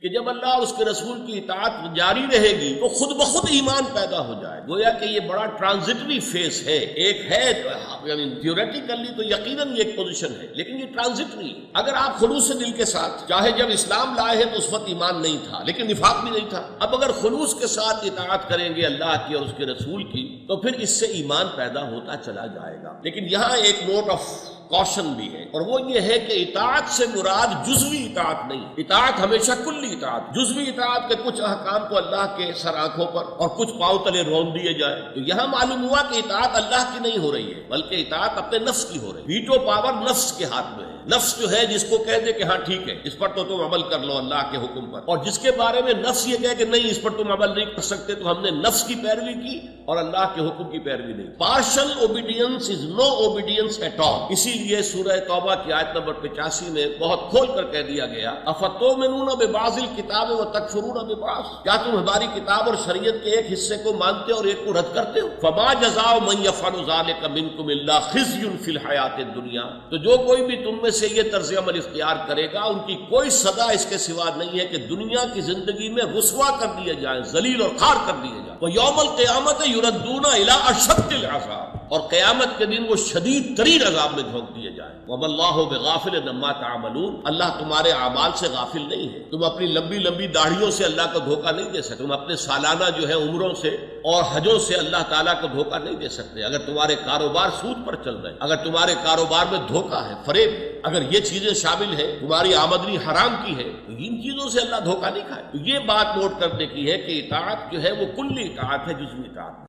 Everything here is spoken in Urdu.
کہ جب اللہ اور اس کے رسول کی اطاعت جاری رہے گی تو خود بخود ایمان پیدا ہو جائے. گویا کہ یہ بڑا ٹرانزٹری فیس ہے. ایک ہے یعنی تھیوریٹیکلی تو یقیناً یہ ایک پوزیشن ہے، لیکن یہ ٹرانزٹری. اگر آپ خلوص دل کے ساتھ، چاہے جب اسلام لائے ہیں تو اس وقت ایمان نہیں تھا لیکن نفاق بھی نہیں تھا، اب اگر خلوص کے ساتھ اطاعت کریں گے اللہ کی اور اس کے رسول کی تو پھر اس سے ایمان پیدا ہوتا چلا جائے گا. لیکن یہاں ایک نوٹ آف کوشن بھی ہے، اور وہ یہ ہے کہ اطاعت سے مراد جزوی اطاعت نہیں. اطاعت ہمیشہ کلی اطاعت. جزوی اطاعت کے کچھ احکام کو اللہ کے سر آنکھوں پر اور کچھ پاؤں تلے رون دیے جائے. تو یہاں معلوم ہوا کہ اطاعت اللہ کی نہیں ہو رہی ہے بلکہ اطاعت اپنے نفس کی ہو رہی ہے. ویٹو پاور نفس کے ہاتھ میں ہے. نفس جو ہے جس کو کہہ دے کہ ہاں ٹھیک ہے اس پر تو تم عمل کر لو اللہ کے حکم پر، اور جس کے بارے میں نفس یہ کہے کہ نہیں اس پر تم عمل نہیں کر سکتے، تو ہم نے نفس کی پیروی کی اور اللہ کے حکم کی پیروی نہیں. Partial obedience is no obedience at all. اسی لیے سورہ توبہ کی آیت نمبر 85 میں بہت کھول کر کہہ دیا گیا افتؤمنون ببعض الکتاب وتکفرون ببعض. کیا تم ہماری کتاب اور شریعت کے ایک حصے کو مانتے اور ایک کو رد کرتے ہو؟ فما جزاء من يفعل ذلك منكم الا خزي في الحیاۃ الدنیا. تو جو کوئی بھی تم میں سے یہ طرز عمل اختیار کرے گا ان کی کوئی سزا اس کے سوا نہیں ہے کہ دنیا کی زندگی میں رسوا کر دیے جائیں، ذلیل اور خوار کر دیے جائیں. ویوم القیامت یردون الی اشد العذاب. اور قیامت کے دن وہ شدید ترین عذاب میں جھونک دیے جائیں. وما اللہ بغافل عما تعملون. اللہ تمہارے اعمال سے غافل نہیں ہے. تم اپنی لمبی لمبی داڑھیوں سے اللہ کو دھوکہ نہیں دے سکتے. تم اپنے سالانہ جو ہے عمروں سے اور حجوں سے اللہ تعالیٰ کو دھوکہ نہیں دے سکتے. اگر تمہارے کاروبار سود پر چل رہے ہیں، اگر تمہارے کاروبار میں دھوکہ ہے، فریب ہے، اگر یہ چیزیں شامل ہیں، تمہاری آمدنی حرام کی ہے، تو ان چیزوں سے اللہ دھوکہ نہیں کھائے. تو یہ بات نوٹ کرنے کی ہے کہ اطاعت جو ہے وہ کلی اطاعت ہے، جزوی اطاعت.